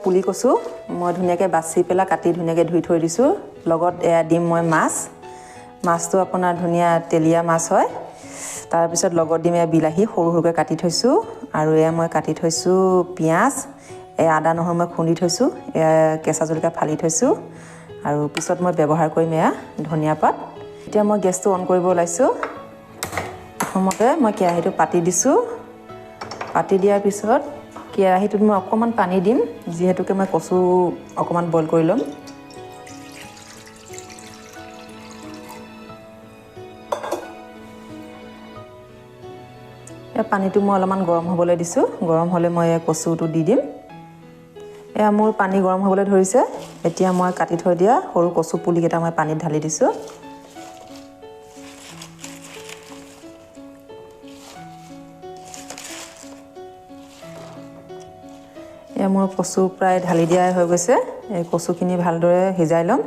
পুলি কচু মই ধুনীয়াকৈ বাছি পেলাই কাটি ধুনীয়াকৈ ধুই থৈ দিছোঁ লগত এয়া দিম মই মাছটো আপোনাৰ ধুনীয়া তেলীয়া মাছ হয় তাৰপিছত লগত দিম এয়া বিলাহী সৰু সৰুকৈ কাটি থৈছোঁ আৰু এয়া মই কাটি থৈছোঁ পিঁয়াজ এয়া আদা নহৰু মই খুন্দি থৈছোঁ এয়া কেঁচা জলকীয়া ফালি থৈছোঁ আৰু পিছত মই ব্যৱহাৰ কৰিম এয়া ধনিয়া পাত এতিয়া মই গেছটো অন কৰিব ওলাইছোঁ প্ৰথমতে মই কেৰাহীটো পাতি দিছোঁ পাতি দিয়াৰ পিছত কেৰাহীটোত মই অকণমান পানী দিম যিহেতুকে মই কচু অকণমান বইল কৰি ল'ম এই পানীটো মই অলপমান গৰম হ'বলৈ দিছোঁ গৰম হ'লে মই কচুটো দি দিম এয়া মোৰ পানী গৰম হ'বলৈ ধৰিছে এতিয়া মই কাটি থৈ দিয়া সৰু কচু পুলিকেইটা মই পানীত ঢালি দিছোঁ এয়া মোৰ কচু প্ৰায় ঢালি দিয়া হৈ গৈছে এই কচুখিনি ভালদৰে সিজাই ল'ম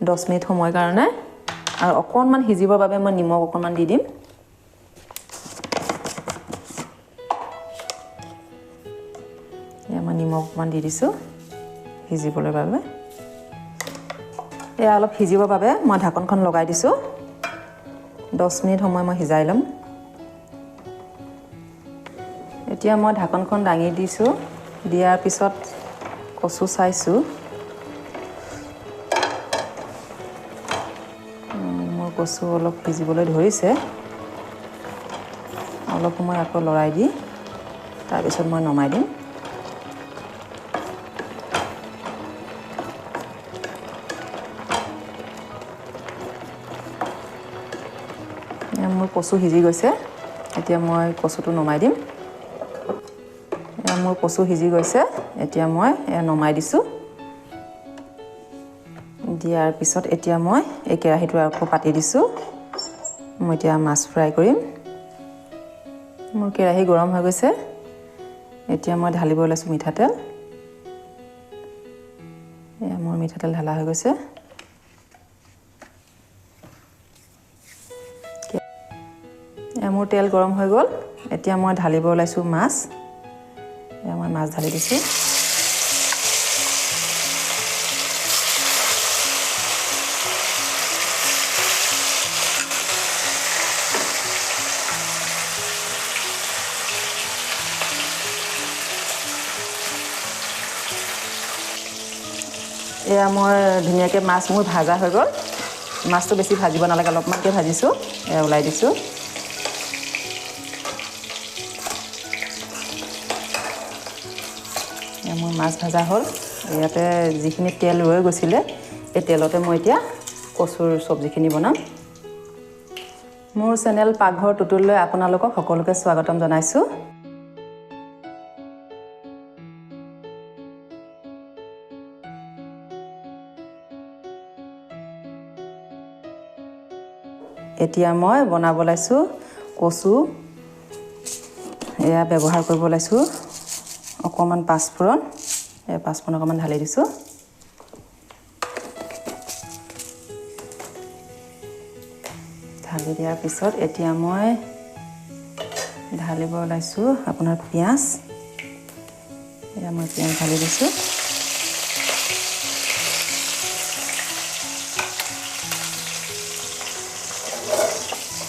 10 মিনিট সময়ৰ কাৰণে আৰু অকণমান সিজিবৰ বাবে মই নিমখ অকণমান দি দিম এয়া মই নিমখ অকণমান দি দিছোঁ সিজিবলৈ বাবে এয়া অলপ সিজিবৰ বাবে মই ঢাকনখন লগাই দিছোঁ 10 মিনিট সময় মই সিজাই ল'ম এতিয়া মই ঢাকনখন দাঙি দিছোঁ দিয়াৰ পিছত কচু চাইছোঁ মোৰ কচু অলপ সিজিবলৈ ধৰিছে অলপ সময় আকৌ লৰাই দি তাৰপিছত মই নমাই দিম মোৰ কচু সিজি গৈছে এতিয়া মই কচুটো নমাই দিম মোৰ কচু সিজি গৈছে এতিয়া মই নমাই দিছোঁ দিয়াৰ পিছত এতিয়া মই এই কেৰাহীটো আকৌ পাতি দিছোঁ মই এতিয়া মাছ ফ্ৰাই কৰিম মোৰ কেৰাহী গৰম হৈ গৈছে এতিয়া মই ঢালিব ওলাইছোঁ মিঠাতেল এয়া মোৰ মিঠাতেল ঢালা হৈ গৈছে এয়া মোৰ তেল গৰম হৈ গ'ল এতিয়া মই ঢালিব ওলাইছোঁ মাছ এয়া মই মাছ ঢালি দিছোঁ এয়া মই ধুনীয়াকৈ মাছ মোৰ ভাজা হৈ গ'ল মাছটো বেছি ভাজিব নালাগে অলপমানকৈ ভাজিছোঁ এয়া ওলাই দিছোঁ মোৰ মাছ ভাজা হ'ল ইয়াতে যিখিনি তেল ৰৈ গৈছিলে এই তেলতে মই এতিয়া কচুৰ চব্জিখিনি বনাম মোৰ চেনেল পাকঘৰ টুটুললৈ আপোনালোকক সকলোকে স্বাগতম জনাইছোঁ এতিয়া মই বনাব লাইছোঁ কচু এয়া ব্যৱহাৰ কৰিব লাইছোঁ অকণমান পাঁচফোৰণ এই পাঁচফোৰণ অকণমান ঢালি দিছোঁ ঢালি দিয়াৰ পিছত এতিয়া মই ঢালিব ওলাইছোঁ আপোনাৰ পিঁয়াজ এয়া মই পিঁয়াজ ঢালি দিছোঁ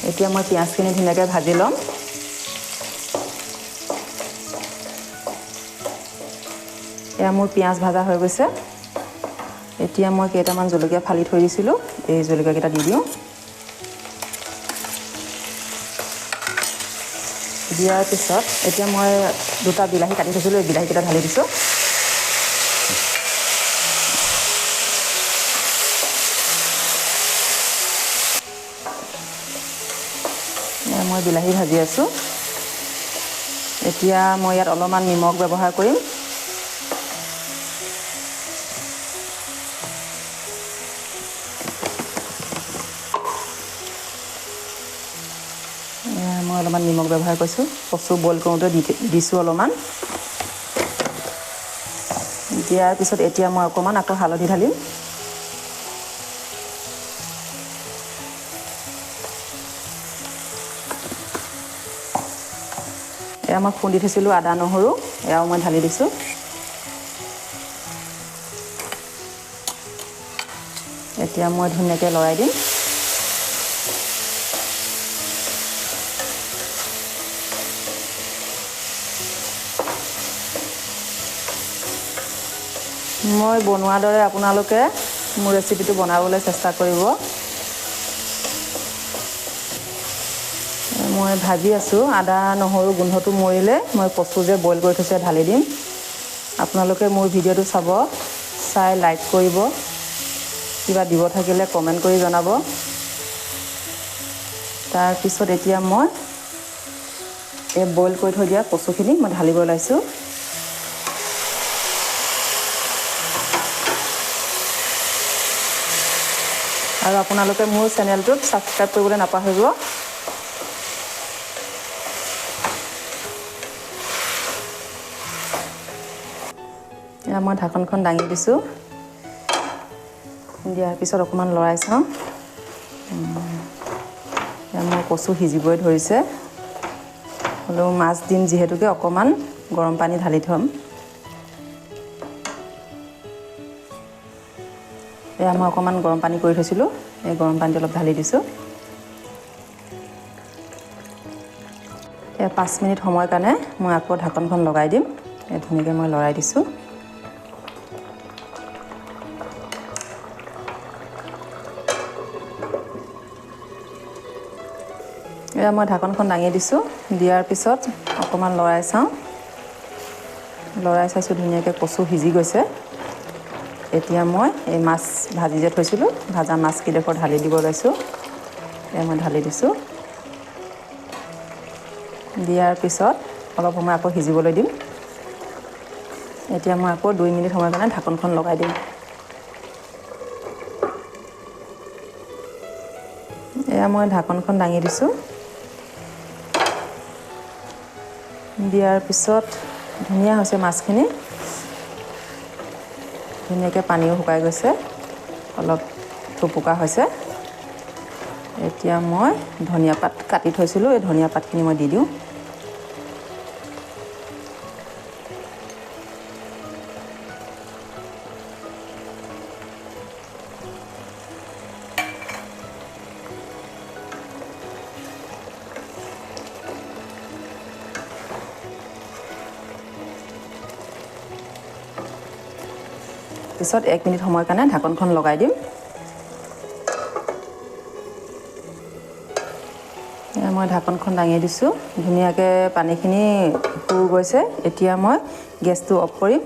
এতিয়া মই পিঁয়াজখিনি ধুনীয়াকৈ ভাজি ল'ম এয়া মোৰ পিঁয়াজ ভাজা হৈ গৈছে এতিয়া মই কেইটামান জলকীয়া ফালি থৈ দিছিলোঁ এই জলকীয়াকেইটা দি দিওঁ দিয়াৰ পিছত এতিয়া মই দুটা বিলাহী কাটি থৈছিলোঁ এই বিলাহীকেইটা ঢালি দিছোঁ মই বিলাহী ভাজি আছোঁ এতিয়া মই ইয়াত অলপমান নিমখ ব্যৱহাৰ কৰিম মই অলপমান নিমখ ব্যৱহাৰ কৰিছোঁ কচু বইল কৰোঁতে দিছোঁ অলপমান দিয়াৰ পিছত এতিয়া মই অকণমান আকৌ হালধি ঢালিম এয়া মই খুন্দি থৈছিলোঁ আদা নহৰু এয়াও মই ঢালি দিছোঁ এতিয়া মই ধুনীয়াকৈ লৰাই দিম। মই বনোৱাৰ দৰে আপোনালোকে মোৰ ৰেচিপিটো বনাবলৈ চেষ্টা কৰিব। মই ভাজি আছোঁ, আদা নহৰু গোন্ধটো মৰিলে মই কচু যে বইল কৰি থৈছে ঢালি দিম। আপোনালোকে মোৰ ভিডিঅ'টো চাব, চাই লাইক কৰিব, কিবা দিব থাকিলে কমেণ্ট কৰি জনাব। তাৰপিছত এতিয়া মই এই বইল কৰি থৈ দিয়া কচুখিনি মই ঢালিব ওলাইছোঁ। আৰু আপোনালোকে মোৰ চেনেলটোত ছাবস্ক্ৰাইব কৰিবলৈ নাপাহৰিব। এতিয়া মই ঢাকনখন দাঙি দিছোঁ। দিয়াৰ পিছত অকণমান লৰাই চাওঁ। এতিয়া মোৰ কচু সিজিবই ধৰিছে। হ'লেও মাছ দিম যিহেতুকে অকণমান গৰম পানী ঢালি থ'ম। এয়া মই অকণমান গৰম পানী কৰি থৈছিলোঁ, এই গৰম পানীটো অলপ ঢালি দিছোঁ। এয়া 5 মিনিট সময়ৰ কাৰণে মই আকৌ ঢাকনখন লগাই দিম। ধুনীয়াকৈ মই লৰাই দিছোঁ। এয়া মই ঢাকনখন দাঙি দিছোঁ। দিয়াৰ পিছত অকণমান লৰাই চাওঁ। লৰাই চাইছোঁ ধুনীয়াকৈ কচু সিজি গৈছে। এতিয়া মই এই মাছ ভাজি যে থৈছিলোঁ, ভাজা মাছকেইডোখৰ ঢালি দিব লৈছোঁ। এয়া মই ঢালি দিছোঁ। দিয়াৰ পিছত অলপ সময় আকৌ সিজিবলৈ দিম। এতিয়া মই আকৌ 2 মিনিট সময়ৰ কাৰণে ঢাকনখন লগাই দিম। এয়া মই ঢাকনখন দাঙি দিছোঁ। দিয়াৰ পিছত ধুনীয়া হৈছে মাছখিনি। ধুনীয়াকৈ পানীও শুকাই গৈছে, অলপ থুপুকা হৈছে। এতিয়া মই ধনিয়া পাত কাটি থৈছিলোঁ, এই ধনিয়া পাতখিনি মই দি দিওঁ। পিছত 1 মিনিট সময়ৰ কাৰণে ঢাকনখন লগাই দিম। মই ঢাকনখন দাঙি দিছোঁ। ধুনীয়াকৈ পানীখিনি শুৰ গৈছে। এতিয়া মই গেছটো অফ কৰিম।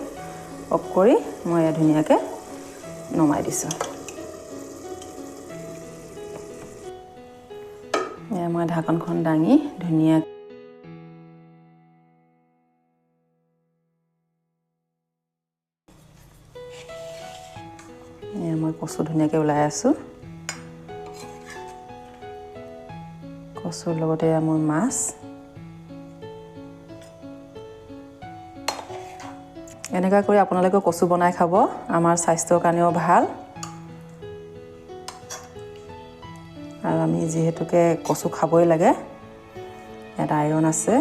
অফ কৰি মই ধুনীয়াকৈ নমাই দিছোঁ। মই ঢাকনখন দাঙি ধুনীয়াকৈ মই কচু ধুনীয়াকৈ ওলাই আছোঁ। কচুৰ লগতে মোৰ মাছ। এনেকুৱা কৰি আপোনালোকে কচু বনাই খাব, আমাৰ স্বাস্থ্যৰ কাৰণেও ভাল। আৰু আমি যিহেতুকে কচু খাবই লাগে, ইয়াত আইৰণ আছে।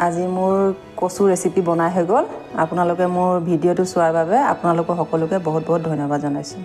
আজি মোৰ কচু ৰেচিপি বনাই হৈ গ'ল। আপোনালোকে মোৰ ভিডিঅ'টো চোৱাৰ বাবে আপোনালোকক সকলোকে বহুত বহুত ধন্যবাদ জনাইছোঁ।